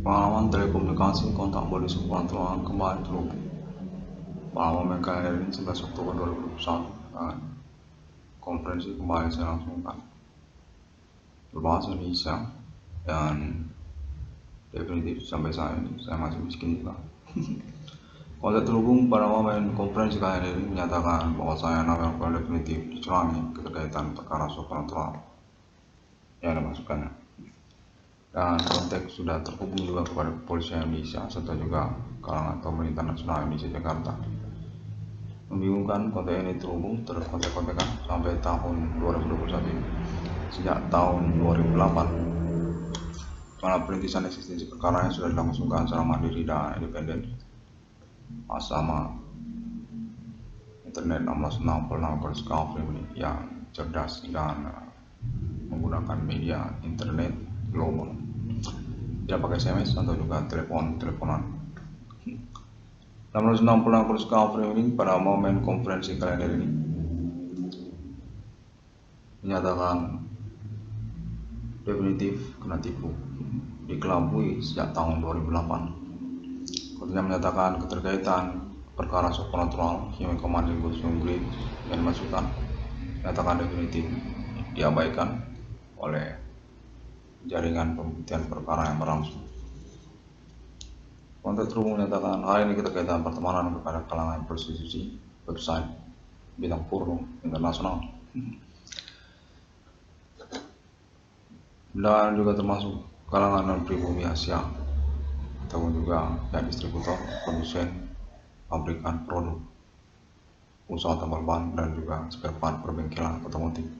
Pengalaman telekomunikasi kontak bodi supernatural kembali terhubung. Pengalaman KRI 11 Oktober 2021 dan konferensi kembali saya langsungkan berbahasa Indonesia dan definitif sampai saat ini saya masih miskin juga. Kontak terhubung pada momen konferensi KRI menyatakan bahwa saya melakukan definitif dicurangi keterkaitan perkara supernatural yang dimasukkannya. Dan konteks sudah terhubung juga kepada kepolisian Indonesia serta juga kalangan pemerintah nasional Indonesia Jakarta. Membingungkan, konten ini terhubung terkontek-kontekan sampai tahun 2021 ini. Sejak tahun 2008, mana perintisan eksistensi perkara yang sudah dilangsungkan secara mandiri dan independen. Sama internet 1666 Discovery yang cerdas dan menggunakan media internet global, tidak pakai SMS atau juga teleponan. 666 Discovery ini pada momen konferensi kalender ini menyatakan definitif kena tipu, dikelabui sejak tahun 2008. Kontennya menyatakan keterkaitan perkara supernatural Human Commanding Ghost Green yang dimasukkan, menyatakan definitif diabaikan oleh jaringan pembuktian perkara yang berlangsung. Konteks terhubung menyatakan hal ini keterkaitan pertemanan kepada kalangan prostitusi, website bidang porno internasional, dan juga termasuk kalangan non pribumi Asia ataupun juga yang distributor, produsen, pabrikan produk, usaha tambal ban dan juga spare part perbengkelan otomotif.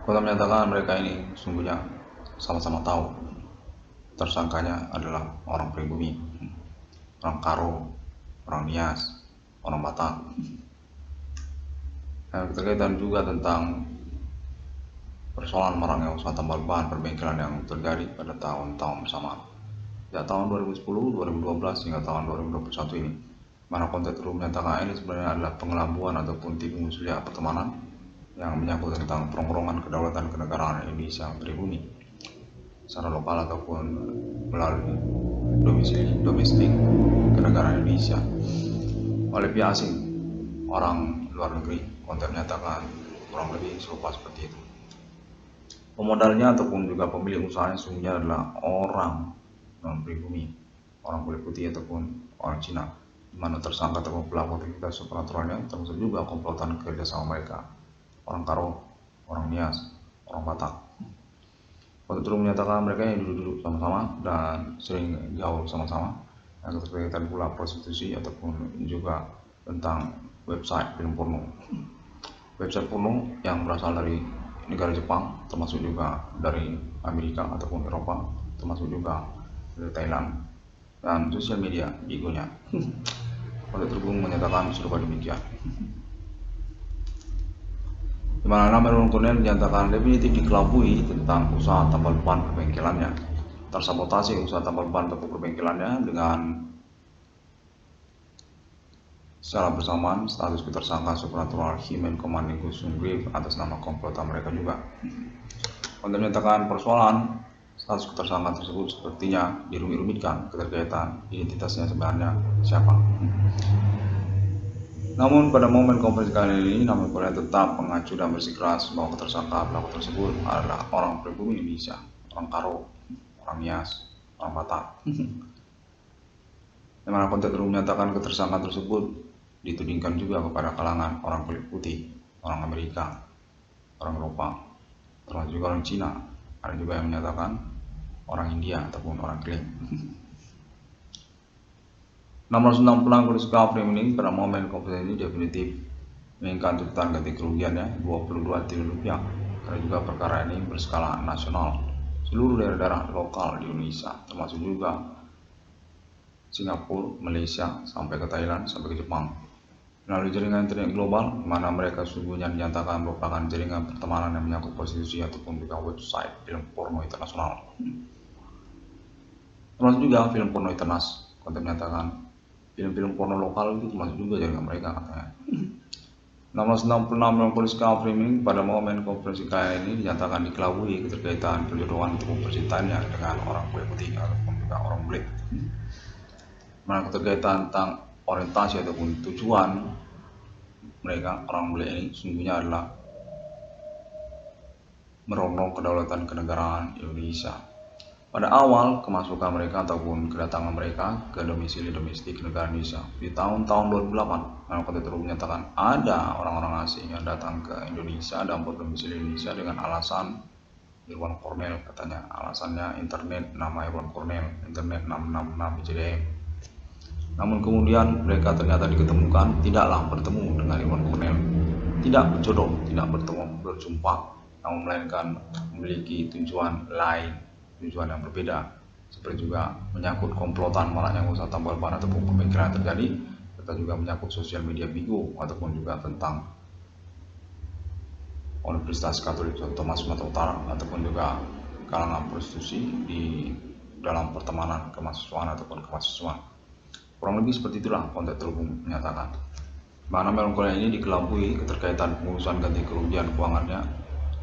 Kota menyatakan mereka ini sungguhnya sama-sama tahu tersangkanya adalah orang pribumi, orang Karo, orang Nias, orang Batak. Dan keterkaitan juga tentang persoalan marahnya usaha tambal ban perbengkelan yang terjadi pada tahun-tahun bersamaan. Sejak tahun 2010, 2012 hingga tahun 2021 ini, mana konteks terus menyatakan ini sebenarnya adalah pengelabuan ataupun tipu muslihat pertemanan yang menyangkut tentang perongrongan kedaulatan kenegaraan Indonesia pribumi secara lokal ataupun melalui domestik kenegaraan Indonesia oleh pihak asing, orang luar negeri. Konteks menyatakan kurang lebih serupa seperti itu. Pemodalnya ataupun juga pemilik usahanya sungguhnya adalah orang non pribumi, orang kulit putih ataupun orang Cina, di mana tersangka ataupun pelaku aktivitas supernaturalnya termasuk juga komplotan kerjasama mereka, orang Karo, orang Nias, orang Batak. Waktu itu menyatakan mereka yang duduk sama-sama dan sering jauh sama-sama, yang keterkaitan pula prostitusi ataupun juga tentang website film porno. Website porno yang berasal dari negara Jepang, termasuk juga dari Amerika ataupun Eropa, termasuk juga dari Thailand, dan sosial media Bigonya. Waktu terhubung menyatakan serupa demikian. Di mana nama Rontonen dinyatakan definitif dikelabui tentang usaha tambal ban perbengkelannya, tersabotasi usaha tambal ban atau perbengkelannya dengan secara bersamaan status tersangka supernatural Human Commanding Ghost Grave atas nama komplotan mereka juga. Untuk menyatakan persoalan status tersangka tersebut sepertinya dirumit-rumitkan keterkaitan identitasnya sebenarnya siapa. Namun pada momen konferensi kali ini, namun Korea tetap mengacu dan bersikeras bahwa tersangka pelaku tersebut adalah orang pribumi Indonesia, orang Karo, orang Nias, orang Batak. Di mana konteks terus menyatakan ketersangkaan tersebut ditudingkan juga kepada kalangan orang kulit putih, orang Amerika, orang Eropa, termasuk juga orang Cina. Ada juga yang menyatakan orang India ataupun orang Kling. 606 pelanggar Discovery ini pada momen konferensi ini definitif menginginkan tuntutan ganti kerugiannya 22 triliun rupiah, karena juga perkara ini berskala nasional seluruh daerah-daerah lokal di Indonesia, termasuk juga Singapura, Malaysia, sampai ke Thailand, sampai ke Jepang, melalui jaringan internet global, mana mereka sungguhnya dinyatakan merupakan jaringan pertemanan yang menyangkut prostitusi ataupun juga website film porno internasional, termasuk juga film porno internasional. Konten menyatakan film-film porno lokal itu termasuk juga jaringan mereka katanya. 1666 Melanchthonist Framing pada momen konferensi kali ini dinyatakan dikelabui keterkaitan perjodohan ataupun percintaannya dengan orang kulit putih ataupun juga orang kulit. Mana keterkaitan tentang orientasi ataupun tujuan mereka orang kulit ini sungguhnya adalah merongrong kedaulatan kenegaraan Indonesia. Pada awal kemasukan mereka ataupun kedatangan mereka ke domisili domestik negara Indonesia di tahun-tahun 2008, Melanchthon terus menyatakan ada orang-orang asing yang datang ke Indonesia dan berdomisili Indonesia dengan alasan Irwan Cornell, katanya alasannya internet, nama Irwan Cornell, internet 666 ICDM. Namun kemudian mereka ternyata diketemukan tidaklah bertemu dengan Irwan Cornell, tidak berjodoh, tidak berjumpa, namun melainkan memiliki tujuan lain, tujuan yang berbeda, seperti juga menyangkut komplotan maraknya usaha tambal ban ataupun pemikiran yang terjadi, serta juga menyangkut sosial media bigo ataupun juga tentang Universitas Katolik Thomas Sumatera Utara ataupun juga kalangan prostitusi di dalam pertemanan kemahasiswaan ataupun kemahasiswaan. Kurang lebih seperti itulah konteks terhubung menyatakan. Mana Melanchthon ini dikelabui keterkaitan pengurusan ganti kerugian keuangannya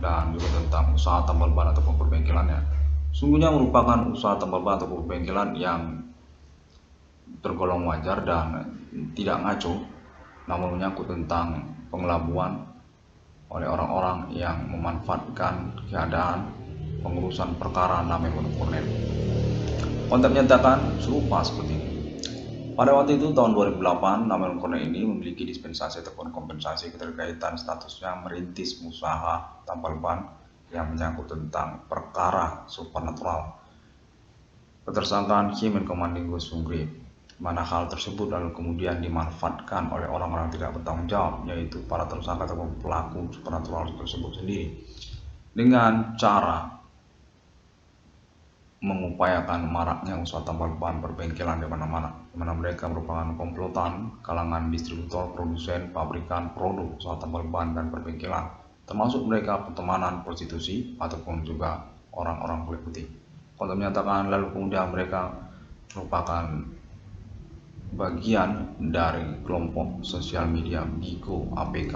dan juga tentang usaha tambal ban ataupun perbengkelannya. Sungguhnya merupakan usaha tambal ban atau perbengkelan yang tergolong wajar dan tidak ngaco, namun menyangkut tentang pengelabuan oleh orang-orang yang memanfaatkan keadaan pengurusan perkara namanya Cornell. Konteks menyatakan serupa seperti ini. Pada waktu itu tahun 2008, Melanchthon Cornell ini memiliki dispensasi ataupun kompensasi keterkaitan statusnya merintis usaha tambal ban yang menyangkut tentang perkara supernatural. Ketersangkaan Human Commanding Ghost Hungry, mana hal tersebut lalu kemudian dimanfaatkan oleh orang-orang tidak bertanggung jawab, yaitu para tersangka ataupun pelaku supernatural tersebut sendiri, dengan cara mengupayakan maraknya usaha tambal ban berbengkelan di mana-mana, di mana mereka merupakan komplotan kalangan distributor, produsen, pabrikan produk usaha tambal ban dan berbengkelan, termasuk mereka pertemanan prostitusi ataupun juga orang-orang kulit putih. Untuk menyatakan lalu kemudian mereka merupakan bagian dari kelompok sosial media bigo APK,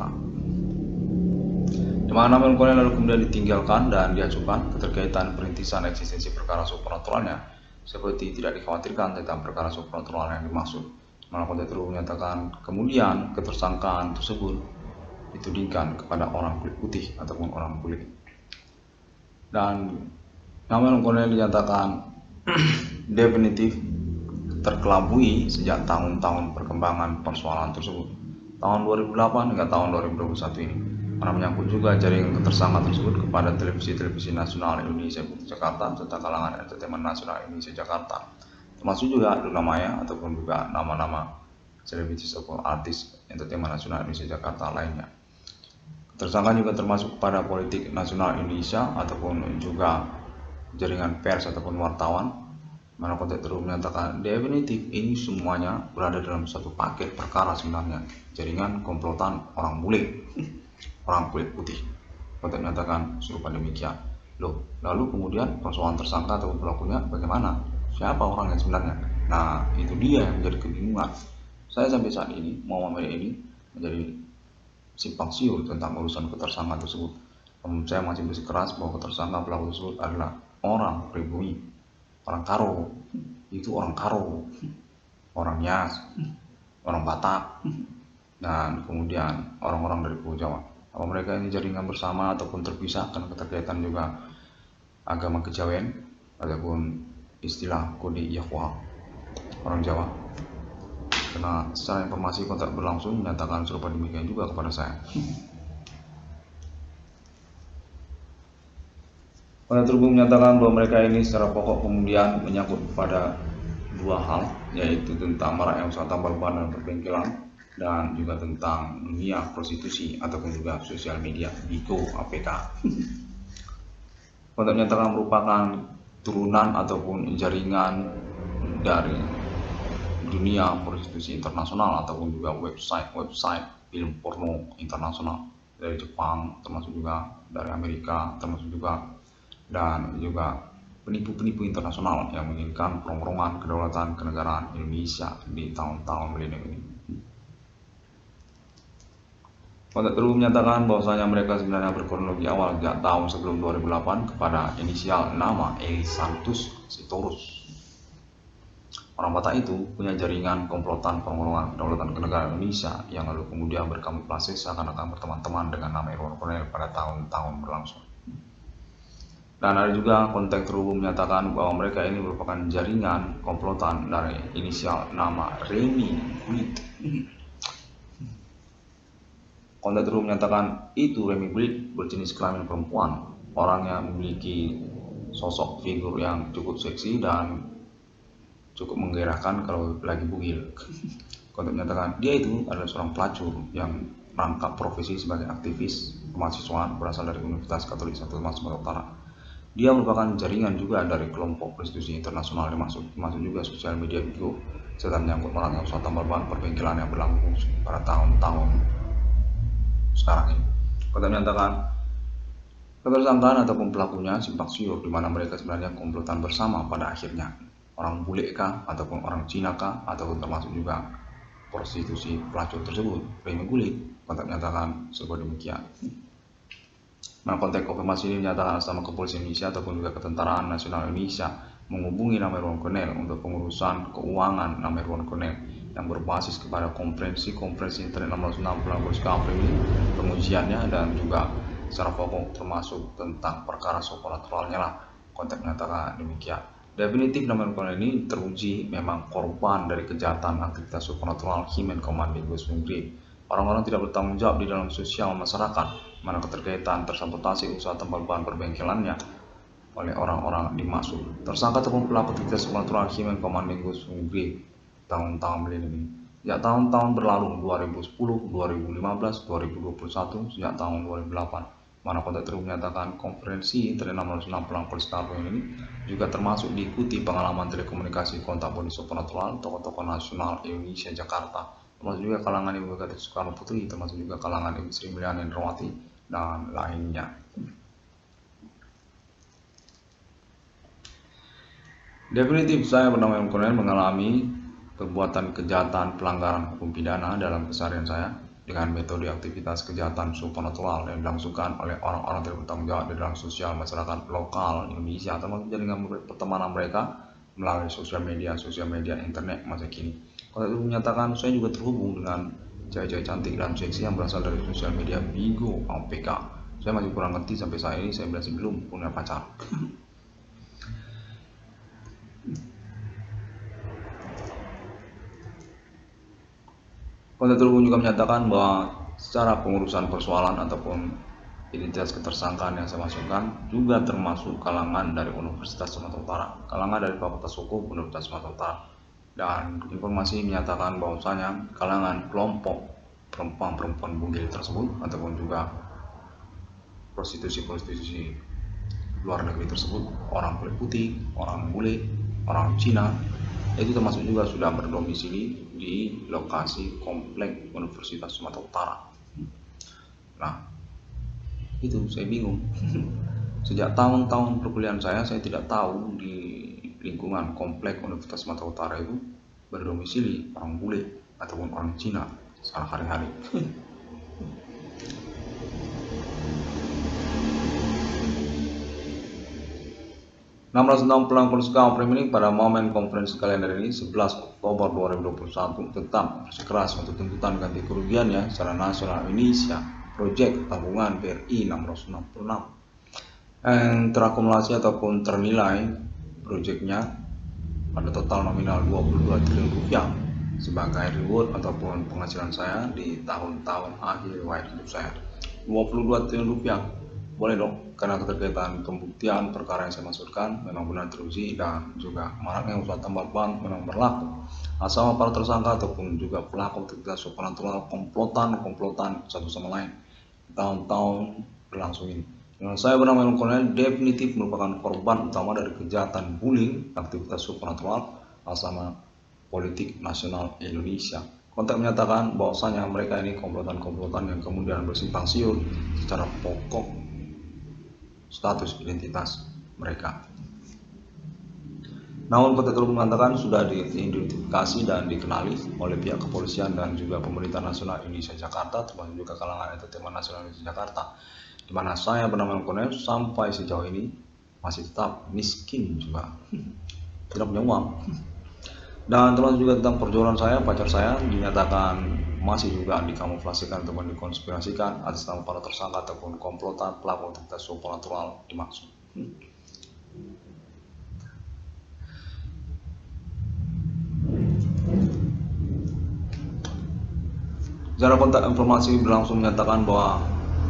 di mana Melanchthon lalu kemudian ditinggalkan dan diajukan keterkaitan perintisan eksistensi perkara supernaturalnya, seperti tidak dikhawatirkan tentang perkara supernatural yang dimaksud. Melanchthon terus menyatakan kemudian ketersangkaan tersebut ditudingkan kepada orang kulit putih ataupun orang kulit, dan Melanchthon dinyatakan definitif terkelabui sejak tahun-tahun perkembangan persoalan tersebut, tahun 2008 hingga tahun 2021 ini, karena menyangkut juga jaringan ketersangka tersebut kepada televisi nasional Indonesia Jakarta serta kalangan entertainment nasional Indonesia Jakarta, termasuk juga Luna Maya ataupun juga nama-nama selebritis ataupun artis entertainment nasional Indonesia Jakarta lainnya. Tersangka juga termasuk kepada politik nasional Indonesia ataupun juga jaringan pers ataupun wartawan. Mana konteks terus menyatakan definitif ini semuanya berada dalam satu paket perkara sebenarnya, jaringan komplotan orang bule, orang kulit putih. Konteks menyatakan serupa demikian. Loh, lalu kemudian persoalan tersangka atau pelakunya bagaimana? Siapa orang yang sebenarnya? Nah, itu dia yang menjadi kebingungan. Saya sampai saat ini, Muhammad Medi ini menjadi simpang siur tentang urusan ketersangkaan tersebut. Namun saya masih bersikeras bahwa ketersangka pelaku tersebut adalah orang pribumi, orang Karo, itu orang Karo, orang Nias, orang Batak, dan kemudian orang-orang dari Pulau Jawa. Apa mereka ini jaringan bersama ataupun terpisah karena keterkaitan juga agama kejawen ataupun istilah kode Yahwa orang Jawa? Karena secara informasi kontak berlangsung menyatakan serupa demikian juga kepada saya. Pada terhubung menyatakan bahwa mereka ini secara pokok kemudian menyangkut pada dua hal, yaitu tentang maraknya usaha tambal ban dan perbengkelan, dan juga tentang dunia prostitusi ataupun juga sosial media bigo APK. Kontak menyatakan merupakan turunan ataupun jaringan dari dunia prostitusi internasional ataupun juga website film porno internasional dari Jepang, termasuk juga dari Amerika, termasuk juga dan juga penipu-penipu internasional yang menginginkan perongrongan kedaulatan kenegaraan Indonesia di tahun-tahun milenium ini. Kontak terbaru menyatakan bahwasanya mereka sebenarnya berkronologi awal sejak tahun sebelum 2008 kepada inisial nama Elisantus Sitorus. Orang Batak itu punya jaringan komplotan penggolongan kedaulatan kenegaraan Indonesia yang lalu kemudian berkamuflase seakan-akan berteman-teman dengan nama Irwan Cornel pada tahun-tahun berlangsung. Dan ada juga kontak terhubung menyatakan bahwa mereka ini merupakan jaringan komplotan dari inisial nama Remy Gulit. Kontak terhubung menyatakan itu Remy Gulit berjenis kelamin perempuan, orang yang memiliki sosok figur yang cukup seksi dan cukup menggairahkan kalau lagi bugil. Kontak menyatakan dia itu adalah seorang pelacur yang merangkap profesi sebagai aktivis kemahasiswaan berasal dari Universitas Katolik Santo Tomas Sumatera Utara. Dia merupakan jaringan juga dari kelompok prostitusi internasional termasuk juga sosial media Bigo, serta menyangkut maraknya usaha tambal ban perbenkilan yang berlangsung pada tahun-tahun sekarang ini. Kontak menyatakan ketersangkaan ataupun pelakunya simpang siur di mana mereka sebenarnya komplotan bersama pada akhirnya. Orang bule kah, ataupun orang Cina kah, ataupun termasuk juga prostitusi pelacur tersebut, Remy Gulit. Kontak menyatakan seperti demikian. Nah, konteks konfirmasi ini menyatakan sama kepolisian Indonesia ataupun juga ketentaraan nasional Indonesia menghubungi nama Irwan Cornel untuk pengurusan keuangan nama Irwan Cornel yang berbasis kepada konferensi internet 666 ini, pengujiannya dan juga secara pokok termasuk tentang perkara supernatural-nya lah. Konteks menyatakan demikian. Definitif nama Irwan Cornel ini teruji memang korban dari kejahatan aktivitas supernatural Human Command Linguist Mungkin. Orang-orang tidak bertanggung jawab di dalam sosial masyarakat, mana keterkaitan tersabotasi usaha tambal ban perbengkelannya oleh orang-orang dimaksud. Tersangka ataupun pelaku aktivitas supernatural Human Command Linguist Mungkin tahun-tahun ini. Sejak tahun-tahun berlalu 2010, 2015, 2021, sejak tahun 2008. Mana kontak terus menyatakan konferensi internet 666 Polres Kabupaten ini juga termasuk diikuti pengalaman telekomunikasi kontak polisi supernatural tokoh-tokoh nasional Indonesia Jakarta, termasuk juga kalangan Ibu Megawati Soekarno Putri, termasuk juga kalangan Ibu Sri Mulyani Indrawati dan lainnya. Definitif saya bernama Irwan Cornel mengalami perbuatan kejahatan pelanggaran hukum pidana dalam keseharian saya dengan metode aktivitas kejahatan supernatural yang dilangsungkan oleh orang-orang tidak bertanggung jawab di dalam sosial masyarakat lokal Indonesia, termasuk jaringan pertemanan mereka melalui sosial media internet masa kini. Kontak itu menyatakan saya juga terhubung dengan cewek-cewek cantik dan seksi yang berasal dari sosial media Bigo APK. Saya masih kurang ngerti sampai saat ini, saya masih belum punya pacar. Kontak terhubung juga menyatakan bahwa secara pengurusan persoalan ataupun identitas ketersangkaan yang saya masukkan juga termasuk kalangan dari Universitas Sumatera Utara, kalangan dari Fakultas Hukum Universitas Sumatera Utara. Dan informasi menyatakan bahwasanya kalangan kelompok perempuan bugil tersebut ataupun juga prostitusi luar negeri tersebut, orang kulit putih, orang bule, orang Cina, itu termasuk juga sudah berdomisili di lokasi komplek Universitas Sumatera Utara. Nah, itu saya bingung. Sejak tahun-tahun perkuliahan saya tidak tahu di lingkungan komplek Universitas Sumatera Utara itu berdomisili orang bule ataupun orang Cina secara hari-hari. Pelang Polres Kabupaten pada momen konferensi kalender ini 11 Oktober 2021 tetap bersikeras untuk tuntutan ganti kerugiannya secara nasional Indonesia proyek tabungan BRI 666 yang terakumulasi ataupun ternilai proyeknya pada total nominal 22 triliun rupiah sebagai reward ataupun penghasilan saya di tahun-tahun akhir riwayat hidup saya. 22 triliun rupiah boleh dong, karena keterkaitan pembuktian perkara yang saya maksudkan memang benar teruji dan juga maraknya usaha tambal ban memang berlaku. Asal para tersangka ataupun juga pelaku aktivitas supernatural komplotan satu sama lain tahun-tahun berlangsung ini. Dengan saya bernama Irwan Cornel definitif merupakan korban utama dari kejahatan bullying aktivitas supernatural asal politik nasional Indonesia. Kontak menyatakan bahwasanya mereka ini komplotan yang kemudian bersimpang siur secara pokok status identitas mereka. Namun Kota Teluk mengatakan sudah diidentifikasi dan dikenali oleh pihak kepolisian dan juga pemerintah nasional Indonesia Jakarta, termasuk juga kalangan entertainment nasional Indonesia Jakarta, di mana saya bernama Kolonel sampai sejauh ini masih tetap miskin juga, tidak punya uang. Dan termasuk juga tentang perjuangan saya, pacar saya dinyatakan masih juga dikamuflasikan ataupun dikonspirasikan atas nama para tersangka ataupun komplotan pelaku aktivitas supernatural dimaksud. Secara kontak informasi berlangsung menyatakan bahwa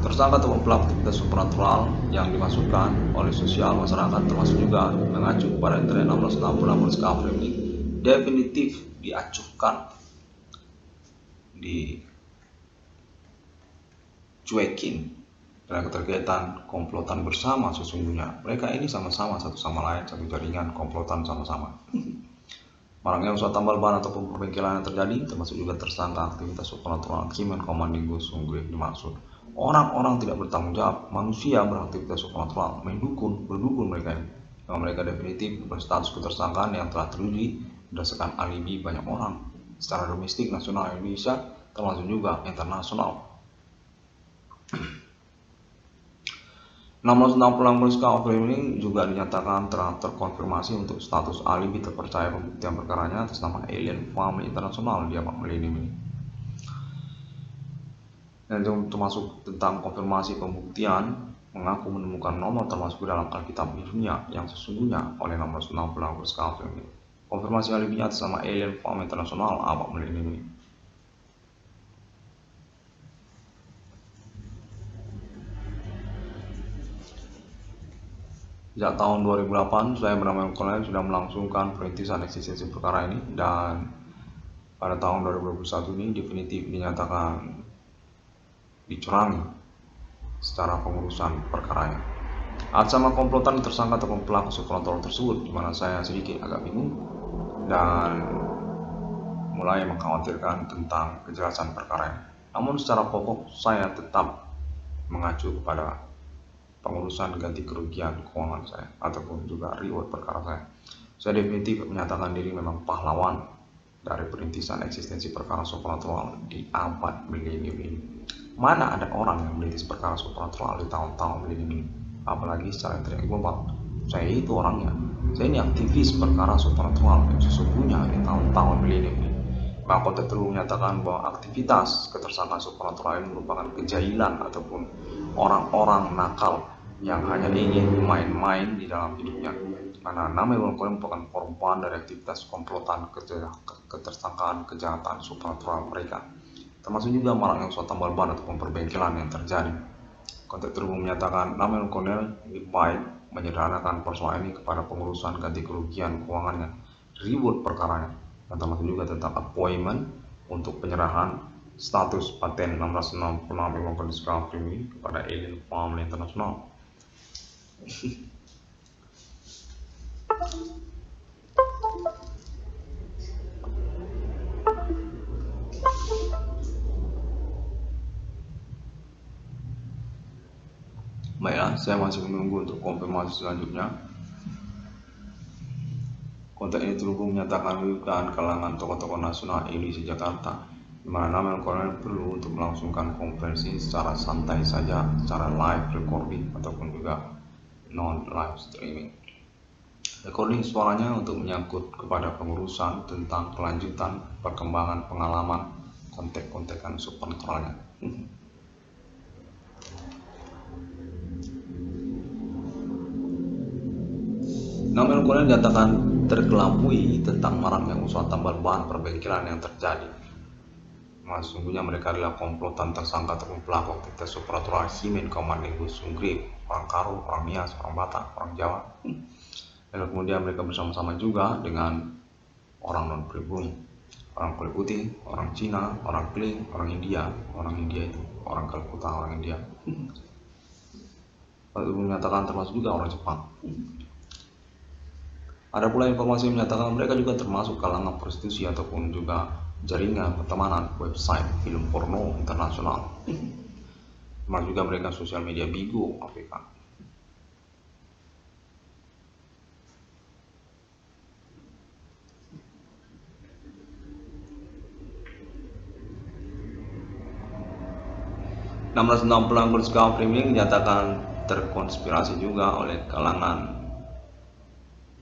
tersangka ataupun pelaku aktivitas supernatural yang dimasukkan oleh sosial masyarakat termasuk juga mengacu kepada internet 1666 Discovery ini definitif diacuhkan, dicuekin dalam keterkaitan komplotan bersama. Sesungguhnya mereka ini sama-sama satu sama lain, satu jaringan komplotan sama-sama. Marangnya usaha tambal ban ataupun perbengkelan yang terjadi termasuk juga tersangka aktivitas supernatural Kimen Komandingo Sungguh dimaksud orang-orang tidak bertanggung jawab, manusia beraktivitas supernatural, berdukun mereka ini. Yang mereka definitif berstatus ketersangkaan yang telah teruji berdasarkan alibi banyak orang secara domestik, nasional Indonesia, termasuk juga internasional. 1666 SK ini juga dinyatakan telah terkonfirmasi untuk status alibi terpercaya pembuktian perkaranya atas nama Alien Family International di Abang ini. Dan termasuk tentang konfirmasi pembuktian mengaku menemukan nomor termasuk dalam Alkitab dunia yang sesungguhnya oleh 1666 SK ini. Konfirmasi alibinya atas nama Alien Family International Abang ini. Sejak tahun 2008, saya bernama Kolonel sudah melangsungkan perintisan eksistensi perkara ini, dan pada tahun 2021 ini definitif dinyatakan dicurangi secara pengurusan perkaranya. Atas nama komplotan tersangka ataupun pelaku supernatural tersebut, di mana saya sedikit agak bingung dan mulai mengkhawatirkan tentang kejelasan perkara ini. Namun secara pokok saya tetap mengacu kepada pengurusan ganti kerugian keuangan saya ataupun juga reward perkara saya. Saya definitif menyatakan diri memang pahlawan dari perintisan eksistensi perkara supernatural di abad milenium ini. Mana ada orang yang merintis perkara supernatural di tahun-tahun milenium ini, apalagi secara internet global. Saya itu orangnya. Saya ini aktivis perkara supernatural yang sesungguhnya di tahun-tahun milenium ini. Maka Kota Teluk menyatakan bahwa aktivitas ketersangkaan supernatural ini merupakan kejahilan ataupun orang-orang nakal yang hanya ingin main-main di dalam hidupnya, karena namanya merupakan korban dari aktivitas komplotan ketersangkaan kejahatan supernatural mereka, termasuk juga maraknya usaha tambal ban ataupun perbengkelan yang terjadi. Kota Teluk menyatakan namanya Kolonel lebih baik menyederhanakan persoalan ini kepada pengurusan ganti kerugian keuangannya, reward perkaranya, dan termasuk juga tentang appointment untuk penyerahan status paten 1666 Discovery kepada Alien Family International. Baiklah, saya masih menunggu untuk konfirmasi selanjutnya. Kontak ini terhubung menyatakan kedudukan kalangan tokoh-tokoh nasional Indonesia Jakarta, di mana nama Kolonel perlu untuk melangsungkan konferensi secara santai saja, secara live recording ataupun juga non-live streaming. Recording suaranya untuk menyangkut kepada pengurusan tentang kelanjutan perkembangan pengalaman kontek-kontekan supernaturalnya. Nama Kolonel dinyatakan terkelabui tentang maraknya usaha tambal ban perbengkelan yang terjadi. Sesungguhnya mereka adalah komplotan tersangka ataupun pelaku aktivitas supernatural Kimen Komandingo Sungguh, orang Karo, orang Nias, orang Batak, orang Jawa. Dan kemudian mereka bersama-sama juga dengan orang non-pribumi, orang kulit putih, orang Cina, orang Kling, orang India itu orang Kalkuta, orang India. Lalu menyatakan termasuk juga orang Jepang. Ada pula informasi yang menyatakan mereka juga termasuk kalangan prostitusi ataupun juga jaringan pertemanan website film porno internasional. Termasuk juga mereka sosial media Bigo Afrika. 660 anggota Scam ini dinyatakan terkonspirasi juga oleh kalangan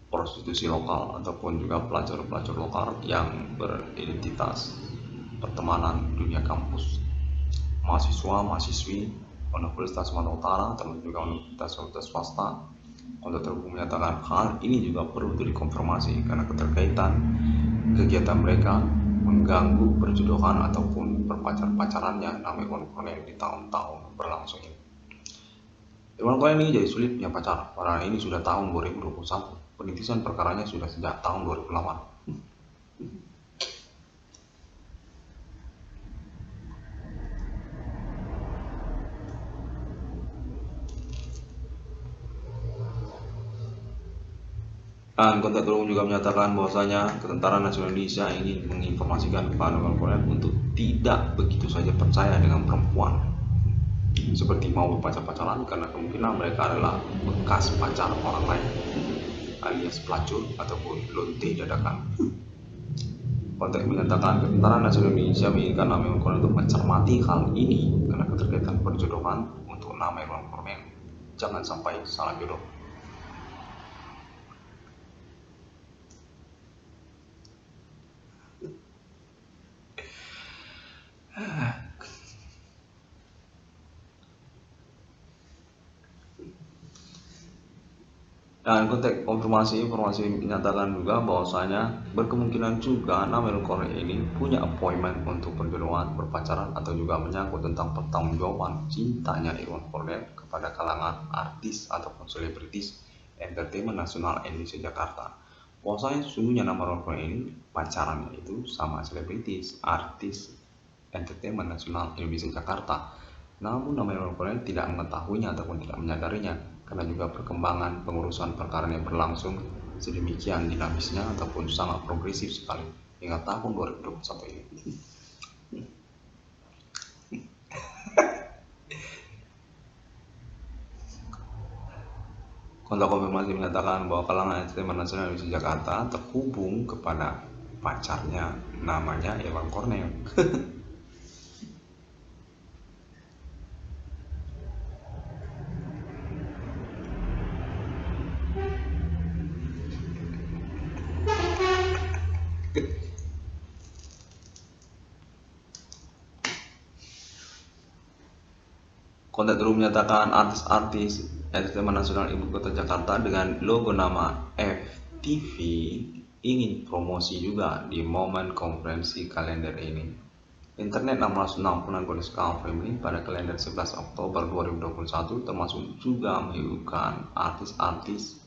prostitusi lokal ataupun juga pelajar-pelajar lokal yang beridentitas pertemanan dunia kampus, mahasiswa-mahasiswi Universitas Sumatera Utara termasuk juga universitas swasta. Untuk terhubung menyatakan hal ini juga perlu dikonfirmasi karena keterkaitan kegiatan mereka mengganggu perjodohan ataupun perpacarannya namanya Irwan di tahun-tahun berlangsung ini. Irwan ini jadi sulit punya pacar, karena ini sudah tahun 2021. Penintisan perkaranya sudah sejak tahun 2008. Dan kontak terhubung juga menyatakan bahwasanya Tentara Nasional Indonesia ingin menginformasikan kepada Irwan untuk tidak begitu saja percaya dengan perempuan seperti mau berpacar-pacaran, karena kemungkinan mereka adalah bekas pacar orang lain alias pelacur ataupun lonte dadakan. Konteks menyatakan Tentara Nasional Indonesia menginginkan nama Irwan untuk mencermati hal ini karena keterkaitan perjodohan untuk nama Irwan jangan sampai salah jodoh. Dan konteks konfirmasi informasi menyatakan juga bahwasanya berkemungkinan juga nama Irwan ini punya appointment untuk perjodohan, berpacaran atau juga menyangkut tentang pertanggungjawaban cintanya Irwan kepada kalangan artis ataupun selebritis entertainment nasional Indonesia Jakarta. Bahwasanya sesungguhnya nama Irwan ini pacarannya itu sama selebritis, artis entertainment nasional Indonesia Jakarta. Namun nama Irwan tidak mengetahuinya ataupun tidak menyadarinya, karena juga perkembangan pengurusan perkara yang berlangsung sedemikian dinamisnya ataupun sangat progresif sekali hingga tahun 2021 ini. Kontak konfirmasi menyatakan bahwa kalangan entertainment nasional Indonesia Jakarta terhubung kepada pacarnya namanya Irwan Cornel. Kontak terus menyatakan artis-artis entertainment nasional ibu kota Jakarta dengan logo nama FTV ingin promosi juga di momen konferensi kalender ini. Internet 660 anggota Scam Family pada kalender 11 Oktober 2021 termasuk juga menyuguhkan artis-artis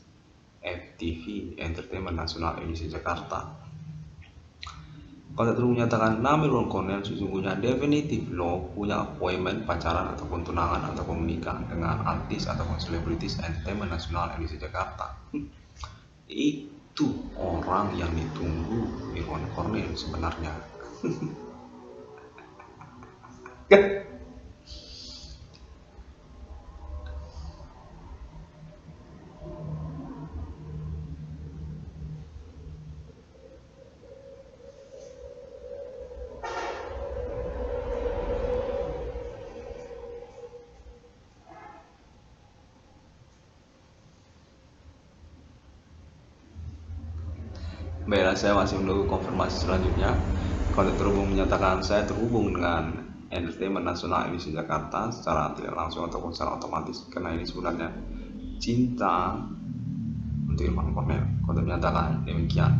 FTV Entertainment Nasional Indonesia Jakarta. Kontak terus menyatakan nama Irwan sesungguhnya definitif lo punya appointment pacaran ataupun tunangan ataupun menikah dengan artis ataupun selebritis entertainment nasional Indonesia Jakarta. Itu orang yang ditunggu Irwan sebenarnya. Baiklah, saya masih menunggu konfirmasi selanjutnya. Kontak terhubung menyatakan saya terhubung dengan entertainment nasional Indonesia Jakarta secara tidak langsung ataupun secara otomatis karena ini sebenarnya cinta untuk Irwan Cornel. Kontak menyatakan demikian.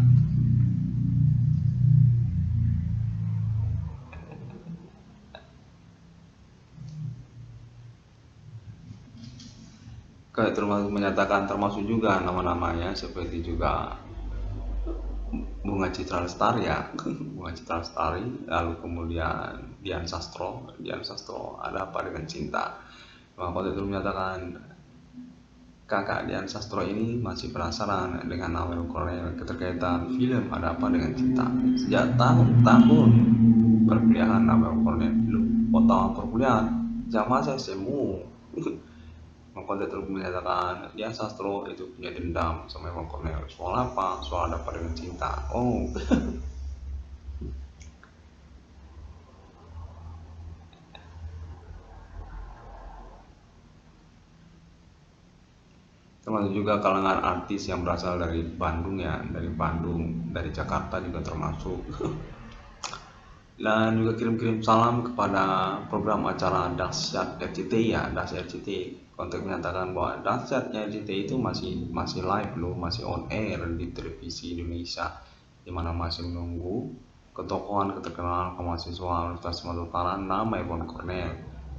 Kontak terhubung menyatakan termasuk juga nama-namanya seperti juga Bunga Citra Lestari ya, Bunga Citra Lestari, lalu kemudian Dian Sastro ada apa dengan cinta. Maka itu menyatakan kakak Dian Sastro ini masih penasaran dengan nama Irwan keterkaitan film ada apa dengan cinta. Sejak tahun-tahun perkuliahan nama Irwan lu potong perkuliahan zaman saya semu. Kontak terus menyatakan Dian Sastro itu punya dendam sama Irwan soal apa? Soal ada apa dengan cinta. Oh. termasuk juga kalangan artis yang berasal dari Bandung ya, dari Bandung, dari Jakarta juga termasuk. Dan juga kirim-kirim salam kepada program acara Dahsyat RCTI ya, Dahsyat RCTI. Kontak menyatakan bahwa Dahsyatnya RCTI itu masih live loh, masih on air di televisi Indonesia, di mana masih menunggu ketokohan keterkenalan mahasiswa Universitas Sumatera Utara nama Ibon Cornel,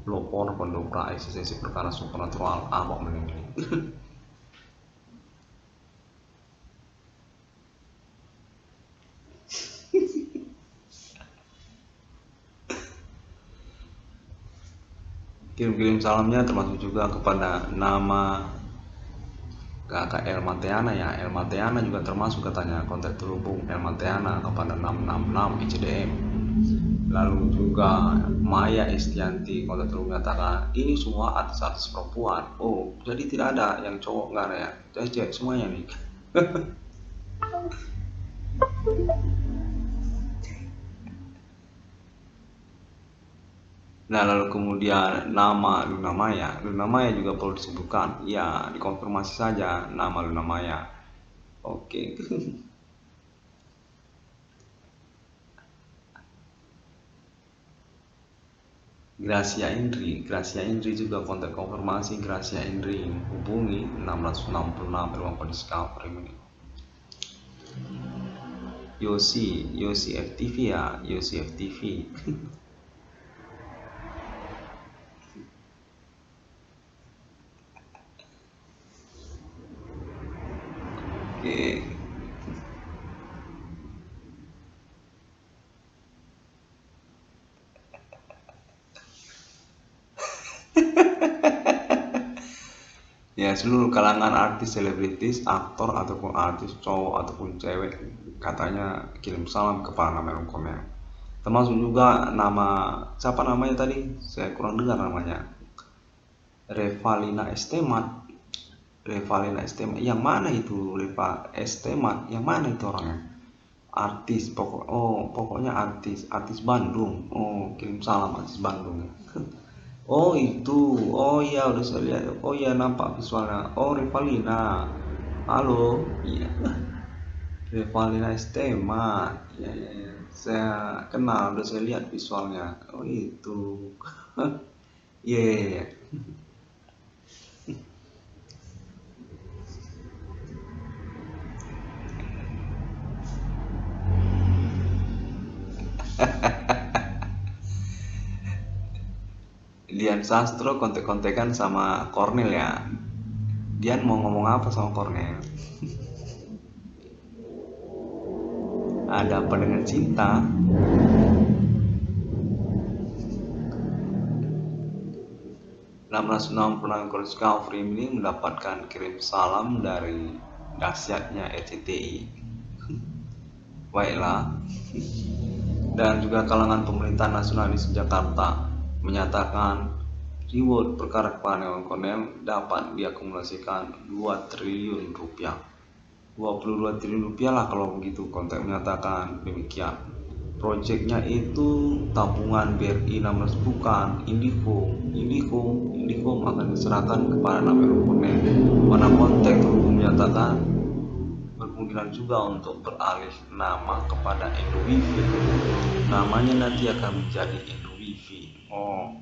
pelopor pendobrak eksistensi perkara supernatural Abang Meninggi. Kirim-kirim salamnya termasuk juga kepada nama Kakak Elma Teana ya. Elma Teana juga termasuk katanya kontak terhubung Elma Teana kepada 666 ICDM. Lalu juga Maya Estianti kontak terhubung menyatakan ini semua artis-artis perempuan. Oh, jadi tidak ada yang cowok, nggak ada ya, cewek semuanya nih. Nah, lalu kemudian nama Luna Maya juga perlu disebutkan. Ya, dikonfirmasi saja nama Luna Maya. Oke. Gracia Indri juga kontak konfirmasi. Gracia Indri hubungi 666 ruang Discovery ini. Yosi FTV ya, Yosi FTV. Oke. Ya, seluruh kalangan artis, selebritis, aktor ataupun artis cowok ataupun cewek katanya kirim salam kepada nama Komel. Termasuk juga nama siapa namanya tadi? Saya kurang dengar namanya. Revalina Estemat. Revalina Estemat. Yang mana itu Reva Estemat? Yang mana itu orangnya? Artis pokoknya artis Bandung. Oh, kirim salam artis Bandung. Oh itu, oh iya udah saya lihat. Oh iya nampak visualnya. Oh Revalina, halo, iya Revalina Estema. Ya, ya, ya. Saya kenal, udah saya lihat visualnya. Oh itu, iya, yeah, yeah, yeah. Dian Sastro kontek-kontekan sama Cornel ya. Dian mau ngomong apa sama Cornel? Ada apa dengan cinta? Discovery ini mendapatkan kirim salam dari dahsyatnya RCTI. Baiklah. Dan juga kalangan pemerintah nasionalis Jakarta menyatakan reward perkara kepada Cornel dapat diakumulasikan 2 triliun rupiah. 22 triliun rupiah lah kalau begitu, kontak menyatakan demikian. Proyeknya itu tabungan BRI 16 bukan Indihome akan diserahkan kepada nama Cornel. Mana kontak terhubung menyatakan berkemungkinan juga untuk beralih nama kepada Indowifi. Namanya nanti akan menjadi Indowifi. Oh,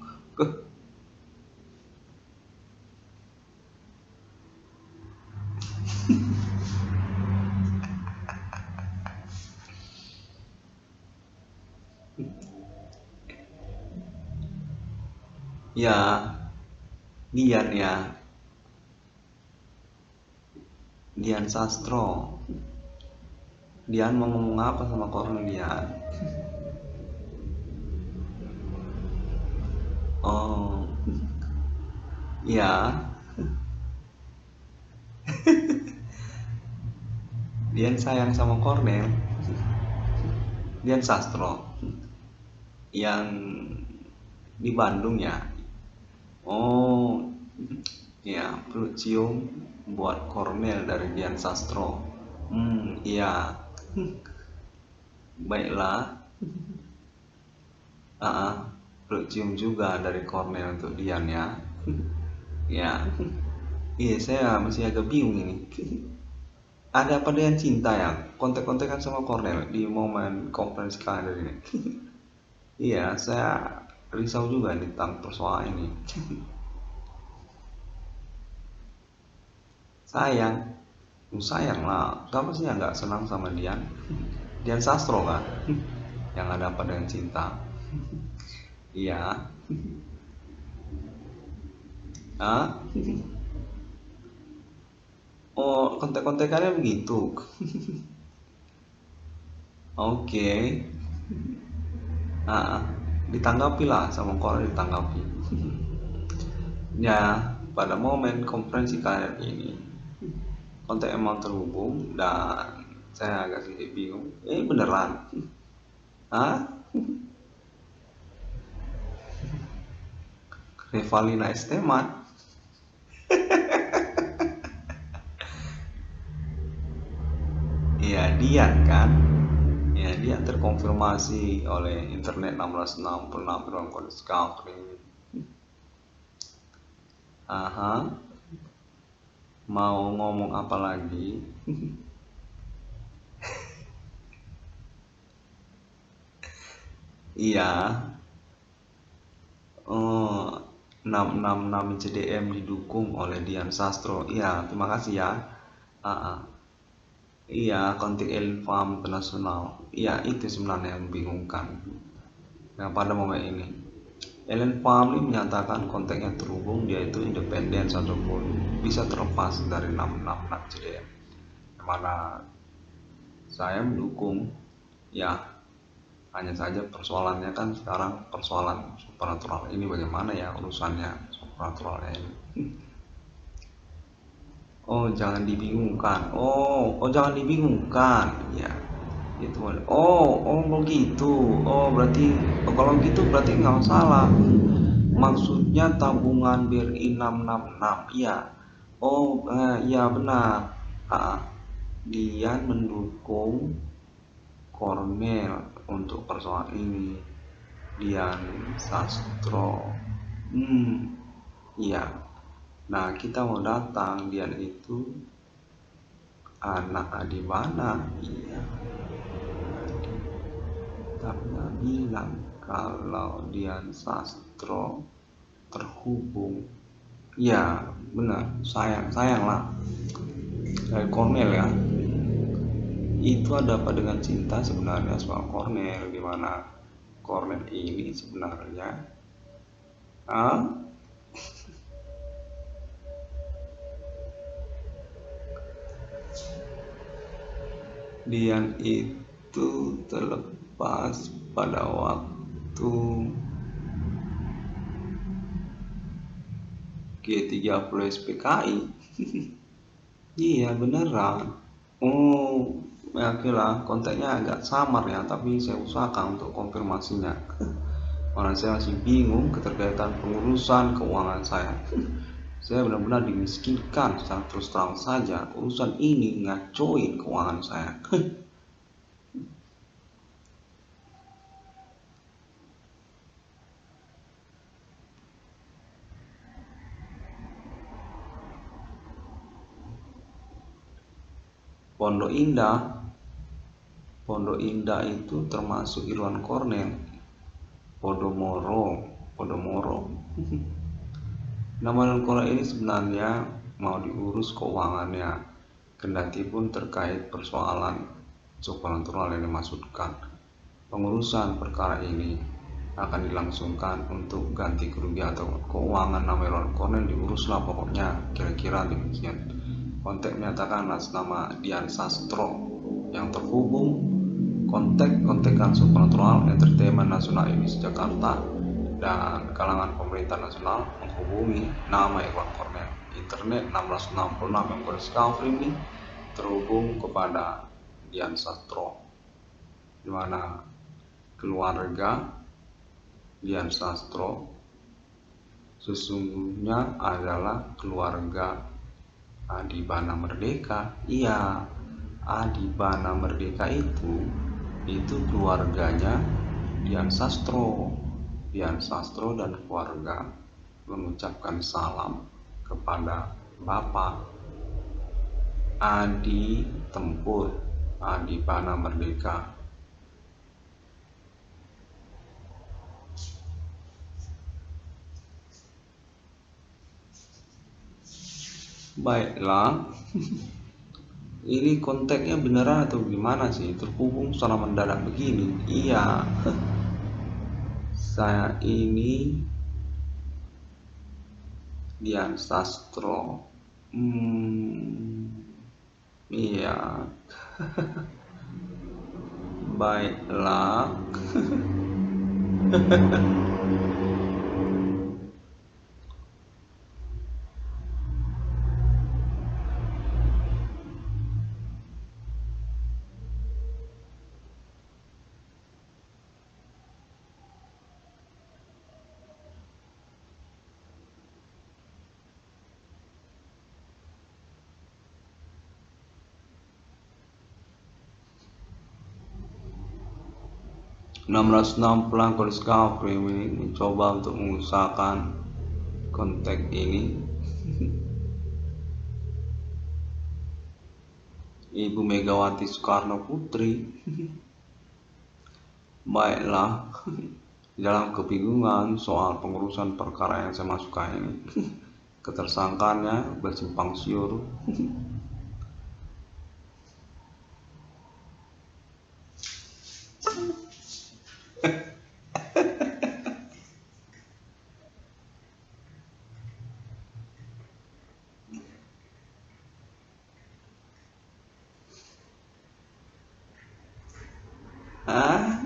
ya, Dian ya, Dian Sastro. Dian mau ngomong apa sama Cornel Dian? Oh, ya, Dian sayang sama Cornel. Dian Sastro yang di Bandung ya. Oh, ya, perlu cium buat Cornel dari Dian Sastro. Iya. Baiklah. Perlu cium juga dari Cornel untuk Dian ya. Ya. Iya, saya masih agak bingung ini. Ada apa dengan cinta ya? Kontek-kontekan sama Cornel di momen konferensi kalender ini. Iya, saya risau juga nih tentang persoalan ini. Sayang, sayang lah. Siapa sih yang nggak senang sama Dian? Dian Sastro kan? Yang ada apa dengan cinta? Iya. Ah, oh, kontek-kontekannya begitu. Oke. Ah, ditanggapi lah sama Cornel, ditanggapi. Ya, pada momen konferensi kalian ini, kontak emang terhubung dan saya agak sedikit bingung. Beneran? Hah? Revalina S. Temat? Iya, Dian kan? Ya, Dian terkonfirmasi oleh internet 1666 dalam kode scouting. Aha, mau ngomong apa lagi? Iya, oh, 666 CDM didukung oleh Dian Sastro. Iya, terima kasih ya. Ah, ah. Iya, kontak Elfam internasional. Iya, itu sebenarnya yang membingungkan. Nah, pada momen ini, Ellen Pamli menyatakan kontaknya terhubung, dia itu independen satupun bisa terlepas dari 666 CDM. Mana saya mendukung, ya hanya saja persoalannya kan sekarang persoalan supernatural ini bagaimana ya urusannya supernaturalnya ini. Oh, jangan dibingungkan. Oh, jangan dibingungkan. Ya, itu. Oh, begitu. Kalau gitu berarti nggak masalah. Maksudnya tabungan BRI 666. Iya. Oh, iya benar. Ah, dia mendukung Cornel untuk persoalan ini. Dian Sastro. Iya. Nah, kita mau datang. Dian itu anak Adibana. Iya. Tapi nggak bilang kalau Dian Sastro terhubung. Ya, benar. Sayang lah. Dari Cornel ya. Itu ada apa dengan cinta sebenarnya soal Cornel, gimana Cornel ini sebenarnya Dian itu terlepas pada waktu G30 SPKI. Iya beneran. Oh, ya lah kontaknya agak samar ya, tapi saya usahakan untuk konfirmasinya. Karena saya masih bingung keterkaitan pengurusan keuangan saya. Saya benar-benar dimiskinkan secara terus terang saja. Urusan ini ngacoin keuangan saya. Pondok Indah, Pondok Indah itu termasuk Irwan Cornel. Podomoro, Podomoro. Nama non Cornel ini sebenarnya mau diurus keuangannya, kendati pun terkait persoalan supernatural yang dimaksudkan. Pengurusan perkara ini akan dilangsungkan untuk ganti kerugian atau keuangan nama Irwan Cornel diuruslah pokoknya, kira-kira demikian. Kontak menyatakan atas nama Dian Sastro yang terhubung kontekan supernatural entertainment nasional ini Jakarta dan kalangan pemerintah nasional menghubungi nama Irwan Cornel. Internet 1666 yang berdiscovery ini terhubung kepada Dian Sastro, di mana keluarga Dian Sastro sesungguhnya adalah keluarga Adibana Merdeka. Iya, Adibana Merdeka itu keluarganya Dian Sastro. Dian Sastro dan keluarga mengucapkan salam kepada Bapak Adi Tempur, Adi Pana Merdeka. Baiklah, ini kontaknya beneran atau gimana sih? Terhubung secara mendadak begini. Iya, saya ini Dian Sastro. Iya, baiklah. Pelanggan Discovery mencoba untuk mengusahakan kontak ini. Ibu Megawati Soekarno Putri. Baiklah, dalam kebingungan soal pengurusan perkara yang saya masukkan ini, ketersangkaannya bersimpang siur. Hah?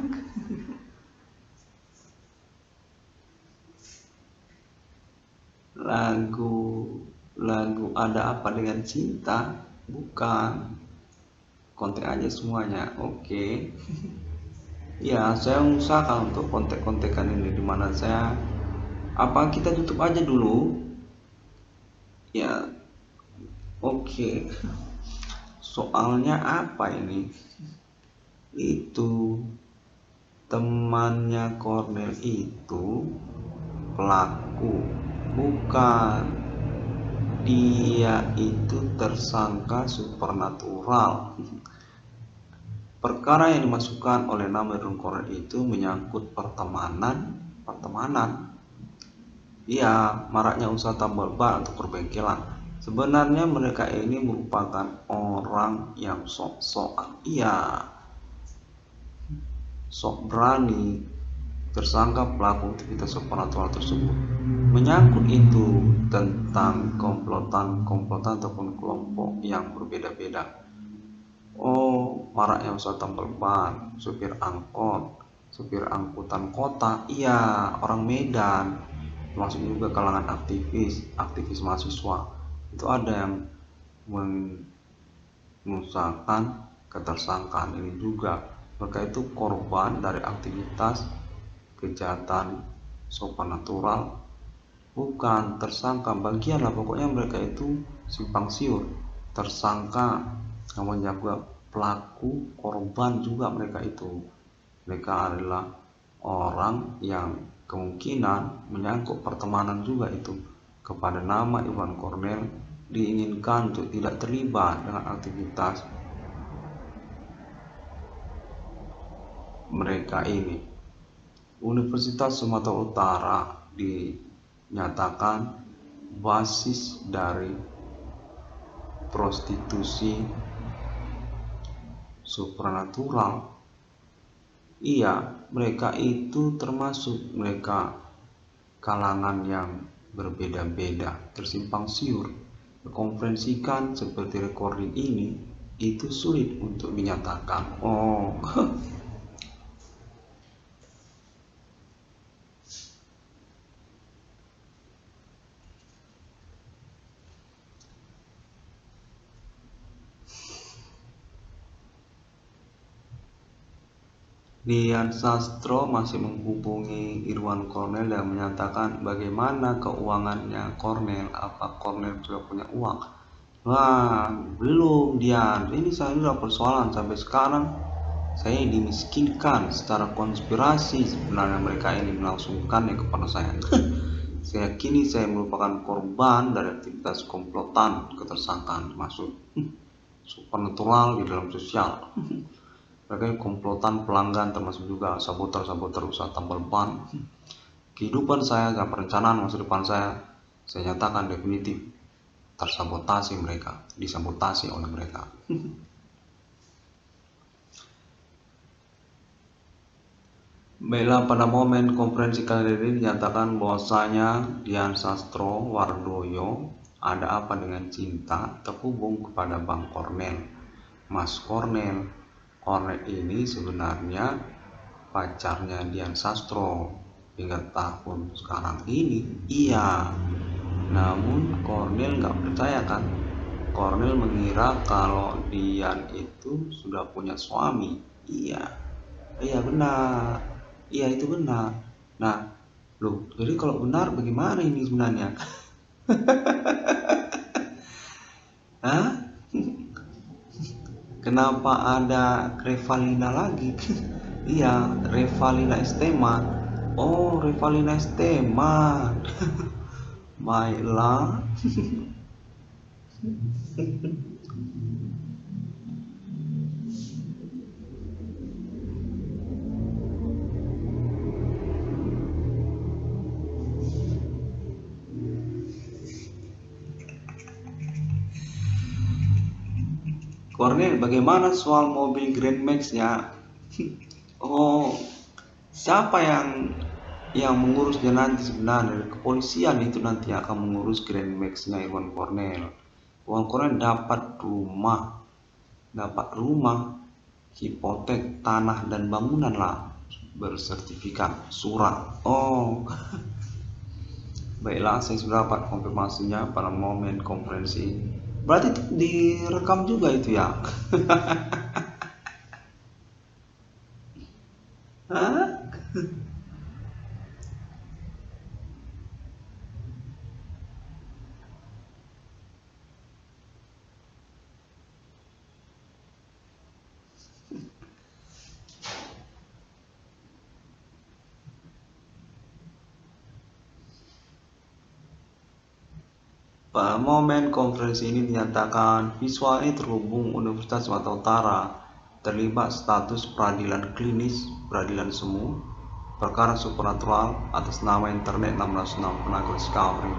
Lagu ada apa dengan cinta? Bukan. Kontak aja semuanya. Oke. Ya, saya usahakan untuk kontak-kontekan ini di mana saya. Apa kita tutup aja dulu? Ya, oke. Soalnya apa ini? Itu temannya Cornel itu pelaku. Bukan. Dia itu tersangka supernatural. Perkara yang dimasukkan oleh nama Irwan Cornel itu menyangkut pertemanan. Iya, maraknya usaha tambal ban untuk perbengkelan. Sebenarnya mereka ini merupakan orang yang sok-sokan. Iya, sok berani. Tersangka pelaku aktivitas supernatural tersebut menyangkut itu tentang komplotan ataupun kelompok yang berbeda-beda. Oh, maraknya usaha tambal ban, supir angkot, supir angkutan kota, iya, orang Medan, termasuk juga kalangan aktivis mahasiswa. Itu ada yang mengusahakan ketersangkaan ini juga. Mereka itu korban dari aktivitas kejahatan supernatural. Bukan tersangka, bagian lah, pokoknya mereka itu simpang siur. Tersangka, namun juga pelaku, korban juga mereka itu. Mereka adalah orang yang kemungkinan menyangkut pertemanan juga itu kepada nama Irwan Cornel, diinginkan untuk tidak terlibat dengan aktivitas mereka ini. Universitas Sumatera Utara dinyatakan basis dari prostitusi supernatural. Iya, mereka itu termasuk mereka kalangan yang berbeda-beda, tersimpang siur. Konferensikan seperti recording ini itu sulit untuk dinyatakan. Oh, Dian Sastro masih menghubungi Irwan Cornel dan menyatakan bagaimana keuangannya Cornel, apa Cornel juga punya uang. Wah, belum Dian, ini saya udah persoalan sampai sekarang. Saya dimiskinkan secara konspirasi, sebenarnya mereka ini melangsungkannya kepada saya. Saya kini saya merupakan korban dari aktivitas komplotan ketersangkaan masuk supernatural di dalam sosial. Mereka komplotan pelanggan termasuk juga saboter-saboter usaha tambal ban. Kehidupan saya dan perencanaan masa depan saya nyatakan definitif tersabotasi mereka, disabotasi oleh mereka. Baiklah, pada momen konferensi kali ini dinyatakan bahwasanya Dian Sastrowardoyo ada apa dengan cinta terhubung kepada Bang Kornel. Mas Kornel, Kornel ini sebenarnya pacarnya Dian Sastro hingga tahun sekarang ini. Iya, namun Kornel nggak percaya kan. Kornel mengira kalau Dian itu sudah punya suami. Iya, iya benar. Iya itu benar. Nah, loh, jadi kalau benar bagaimana ini sebenarnya? Hah? Kenapa ada Revalina lagi? Iya, Revalina Esteman. Oh, Revalina Esteman. Baiklah. Kornel, bagaimana soal mobil Grand Max-nya? Oh, siapa yang mengurusnya nanti sebenarnya? Kepolisian itu nanti akan mengurus Grand Max-nya Irwan Kornel. Irwan Kornel dapat rumah, hipotek, tanah dan bangunan lah, bersertifikat surat. Oh, baiklah, saya sudah dapat konfirmasinya pada momen konferensi. Berarti itu direkam juga itu ya? Hah? Pada momen konferensi ini dinyatakan visual ini terhubung Universitas Sumatera Utara terlibat status peradilan klinis, peradilan semu, perkara supernatural atas nama internet 606 penagih discovery.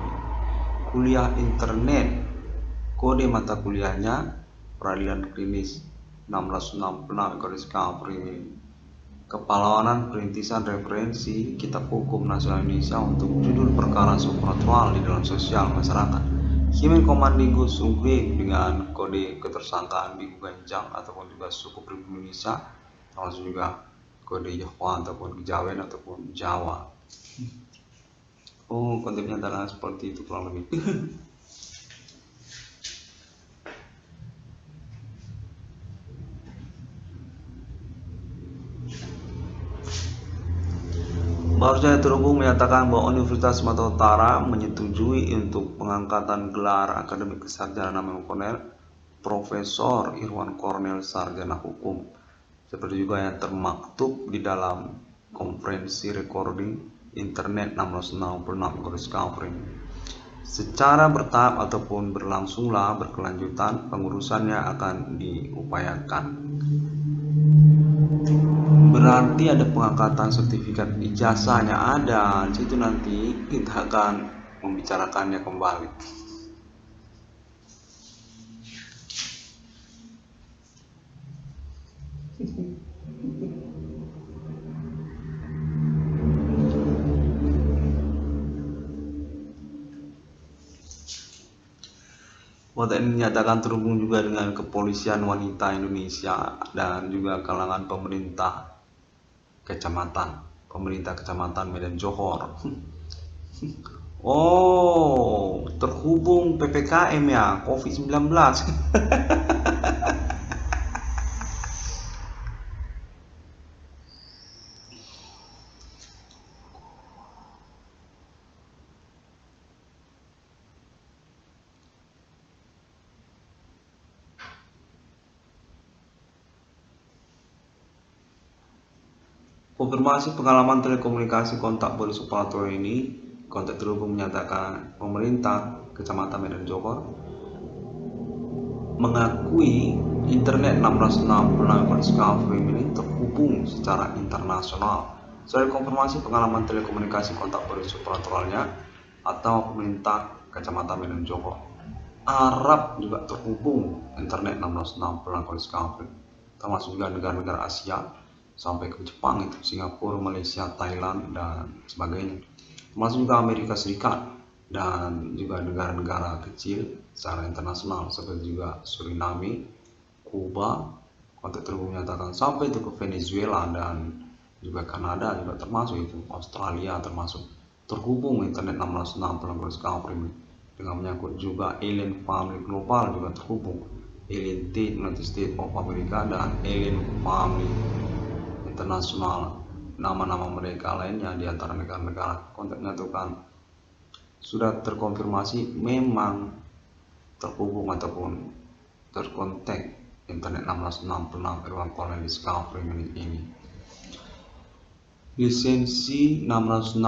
Kuliah internet, kode mata kuliahnya peradilan klinis 606 penagih discovery. Kepalawanan Perintisan Referensi Kitab Hukum Nasional Indonesia untuk judul perkara supernatural di dalam sosial masyarakat. Himen Komandinggo Sugih dengan kode ketersangkaan Bigu Ganjang ataupun juga suku pribumi Indonesia, termasuk juga kode Jawa ataupun Kejawen ataupun Jawa. Oh, konsepnya adalah seperti itu kurang lebih. Baru saja terhubung menyatakan bahwa Universitas Sumatera Utara menyetujui untuk pengangkatan gelar akademik sarjana nama Kornel Profesor Irwan Kornel Sarjana Hukum, seperti juga yang termaktub di dalam konferensi recording internet 666 discovery. Secara bertahap ataupun berlangsunglah berkelanjutan pengurusannya akan diupayakan. Berarti ada pengangkatan sertifikat ijazahnya ada. Di situ nanti kita akan membicarakannya kembali. Foto ini dinyatakan terhubung juga dengan kepolisian wanita Indonesia dan juga kalangan pemerintah kecamatan Medan Johor. Oh, terhubung PPKM ya, COVID-19. Konfirmasi pengalaman telekomunikasi kontak bersepatu ini, kontak terhubung menyatakan pemerintah Kecamatan Medan Jogor mengakui internet 666 Discovery ini terhubung secara internasional. Selain konfirmasi pengalaman telekomunikasi kontak berisik peraturannya atau pemerintah Kecamatan Medan Jogor, Arab juga terhubung internet 666 Discovery, termasuk juga negara-negara Asia sampai ke Jepang, itu Singapura, Malaysia, Thailand dan sebagainya, termasuk juga Amerika Serikat dan juga negara-negara kecil secara internasional seperti juga Suriname, Kuba, kontak terhubung menyatakan sampai itu ke Venezuela dan juga Kanada juga termasuk, itu Australia termasuk terhubung internet 666 Discovery dengan menyangkut juga Alien Family Global juga terhubung, Alien United States of America dan Alien Family Internasional, nama-nama mereka lainnya di antara negara-negara. Kontak menyatakan sudah terkonfirmasi memang terhubung ataupun terkontak internet 666 Irwan Cornel Discovery ini. Lisensi 666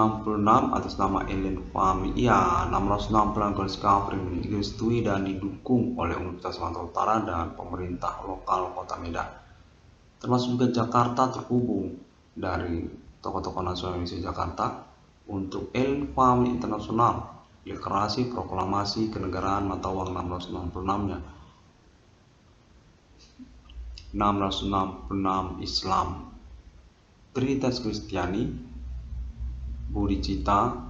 atas nama Alien Family, ya 666 Discovery ini direstui dan didukung oleh Universitas Sumatera Utara dan pemerintah lokal Kota Medan, termasuk juga Jakarta terhubung dari tokoh-tokoh nasional Indonesia Jakarta untuk Alien Family Internasional, deklarasi proklamasi kenegaraan mata uang 666-nya. 666 Islam, Trinitas Kristiani, Bodhicitta,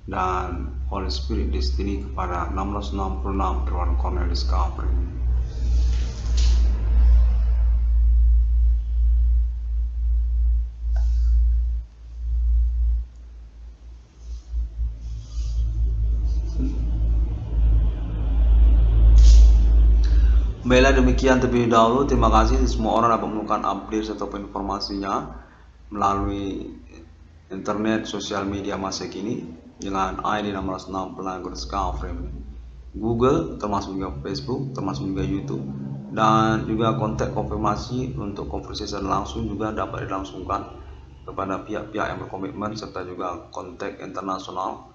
dan Holy Spirit Destiny kepada 666 Irwan Cornel Discovery. Baiklah, demikian terlebih dahulu. Terima kasih semua orang dapat menemukan update ataupun informasinya melalui internet sosial media masa kini dengan ID 666 Discovery, Google, termasuk juga Facebook, termasuk juga YouTube, dan juga kontak konfirmasi untuk konferensi langsung juga dapat dilangsungkan kepada pihak-pihak yang berkomitmen serta juga kontak internasional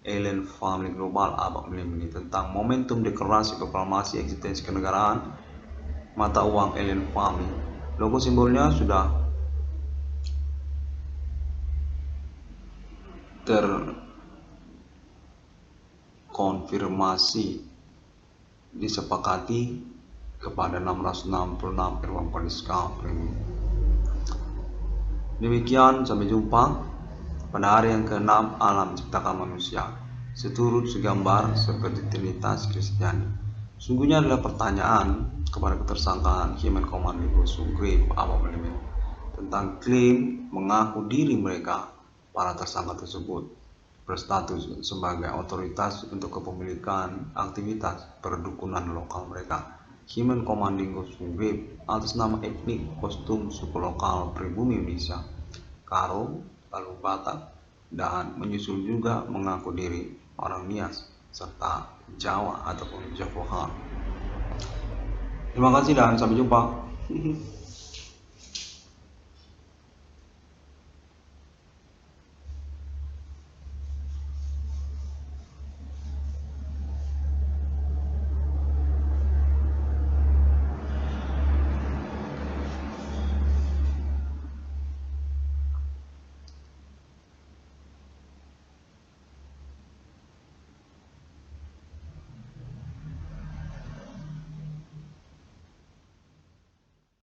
Alien Family Global Abang Melini tentang momentum deklarasi proklamasi eksistensi kenegaraan mata uang Alien Family. Logo simbolnya sudah terkonfirmasi disepakati kepada 666 Irwan Cornel Discovery. Demikian, sampai jumpa pada hari yang ke-6 alam ciptakan manusia, seturut segambar seperti Trinitas Kristiani. Sungguhnya adalah pertanyaan kepada ketersangkaan Human Command Sugrip Abang Melini tentang klaim mengaku diri mereka, para tersangka tersebut, berstatus sebagai otoritas untuk kepemilikan aktivitas perdukunan lokal mereka. Human Commanding Sugrip atas nama etnik kostum suku lokal pribumi Indonesia, Karo, lalu Batak, dan menyusul juga mengaku diri orang Nias serta Jawa ataupun Javoha. Terima kasih dan sampai jumpa.